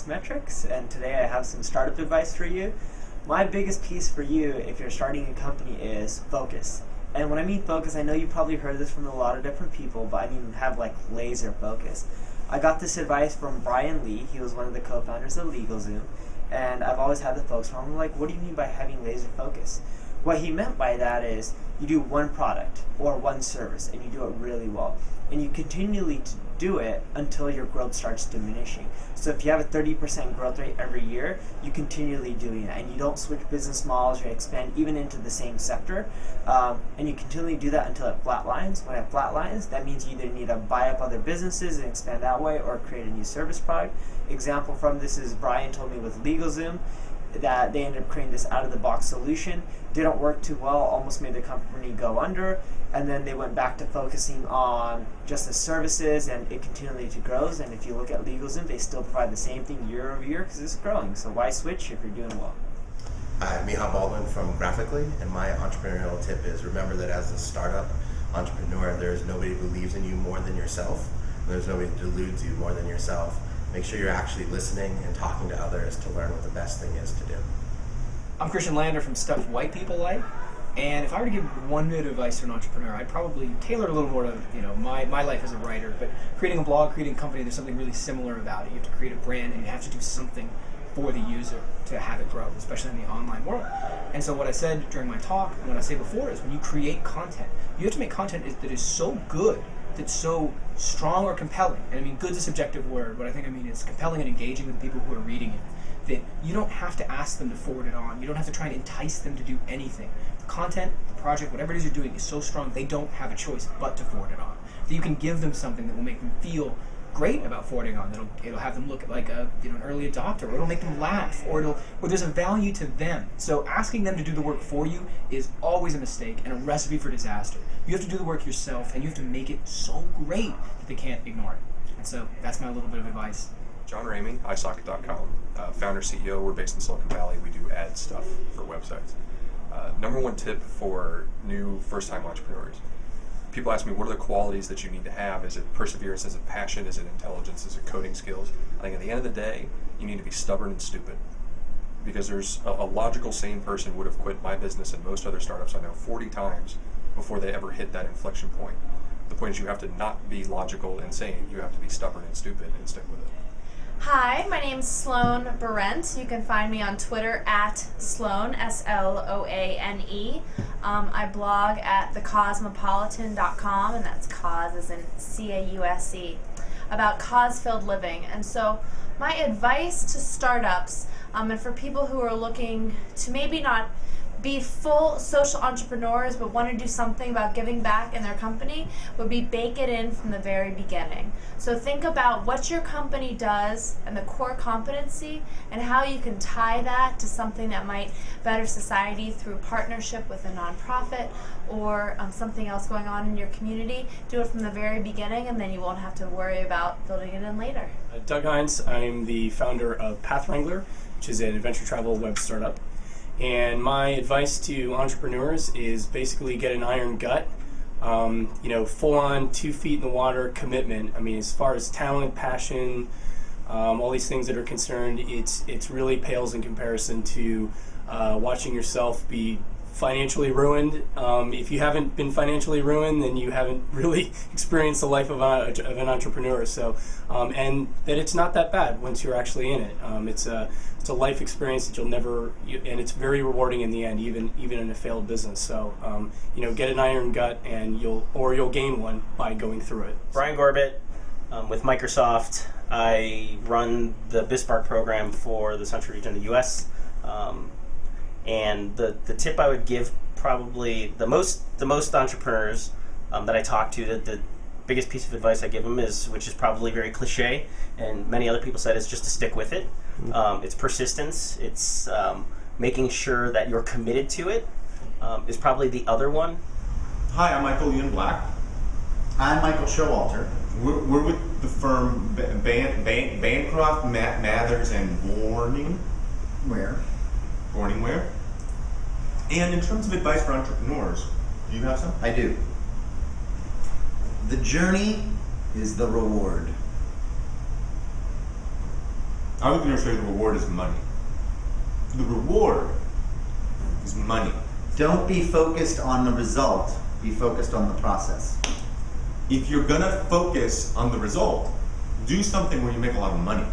Business Metrics, and today I have some startup advice for you. My biggest piece for you if you're starting a company is focus. And when I mean focus, I know you probably heard this from a lot of different people, but I mean have like laser focus. I got this advice from Brian Lee. He was one of the co-founders of LegalZoom, and I've always had the focus from him. I'm like, what do you mean by having laser focus? What he meant by that is you do one product or one service and you do it really well. And you continually do it until your growth starts diminishing. So if you have a 30% growth rate every year, you continually doing it, and you don't switch business models or expand even into the same sector, and you continually do that until it flatlines. When it flatlines, that means you either need to buy up other businesses and expand that way or create a new service product. Example from this is Brian told me with LegalZoom that they ended up creating this out-of-the-box solution. Didn't work too well, almost made the company go under, and then they went back to focusing on just the services, and it continually grows. And if you look at LegalZoom, they still provide the same thing year over year because it's growing. So why switch if you're doing well? I'm Mihal Baldwin from Graphically, and my entrepreneurial tip is remember that as a startup entrepreneur, there's nobody who believes in you more than yourself. There's nobody who deludes you more than yourself. Make sure you're actually listening and talking to others to learn what the best thing is to do. I'm Christian Lander from Stuff White People Like, and if I were to give one bit of advice to an entrepreneur, I'd probably tailor it a little more to my life as a writer. But creating a blog, creating a company, there's something really similar about it. You have to create a brand, and you have to do something for the user to have it grow, especially in the online world. And so what I said during my talk, and what I say before, is when you create content, you have to make content that is so good, that's so strong or compelling. And I mean, good's a subjective word. What I think I mean is compelling and engaging with the people who are reading it. That you don't have to ask them to forward it on. You don't have to try and entice them to do anything. The content, the project, whatever it is you're doing is so strong, they don't have a choice but to forward it on. That you can give them something that will make them feel great about forwarding on. It'll have them look like an early adopter, or it'll make them laugh, or there's a value to them. So asking them to do the work for you is always a mistake and a recipe for disaster. You have to do the work yourself, and you have to make it so great that they can't ignore it. And so that's my little bit of advice. John Ramey, iSocket.com, founder, CEO. We're based in Silicon Valley. We do ad stuff for websites. Number one tip for new first-time entrepreneurs. People ask me, what are the qualities that you need to have? Is it perseverance? Is it passion? Is it intelligence? Is it coding skills? I think at the end of the day, you need to be stubborn and stupid. Because there's a logical, sane person would have quit my business and most other startups I know 40 times before they ever hit that inflection point. The point is you have to not be logical and sane. You have to be stubborn and stupid and stick with it. Hi, my name's Sloane Barent. You can find me on Twitter at Sloane, S-L-O-A-N-E. I blog at thecosmopolitan.com, and that's cause as in C-A-U-S-E, about cause-filled living. And so my advice to startups, and for people who are looking to maybe not be full social entrepreneurs but want to do something about giving back in their company, would be bake it in from the very beginning. So think about what your company does and the core competency and how you can tie that to something that might better society through partnership with a nonprofit or something else going on in your community. Do it from the very beginning, and then you won't have to worry about building it in later. Doug Hines, I'm the founder of Path Wrangler, which is an adventure travel web startup. And my advice to entrepreneurs is basically get an iron gut, full on 2 feet in the water commitment. I mean, as far as talent, passion, all these things that are concerned, it's really pales in comparison to watching yourself be financially ruined. If you haven't been financially ruined, then you haven't really experienced the life of an entrepreneur. So, and that it's not that bad once you're actually in it. It's a life experience that you'll never, and it's very rewarding in the end, even in a failed business. So, get an iron gut, and you'll gain one by going through it. Brian Gorbett with Microsoft. I run the BizSpark program for the Central Region of the U.S. And the tip I would give, probably the most entrepreneurs that I talk to, the biggest piece of advice I give them is, which is probably very cliche, and many other people said, is just to stick with it. It's persistence. It's making sure that you're committed to it. Is probably the other one. Hi, I'm Michael Ian Black. I'm Michael Showalter. We're with the firm Bancroft, Mathers, and Borningware. And in terms of advice for entrepreneurs, do you have some? I do. The journey is the reward. I was going to say the reward is money. The reward is money. Don't be focused on the result. Be focused on the process. If you're going to focus on the result, do something where you make a lot of money.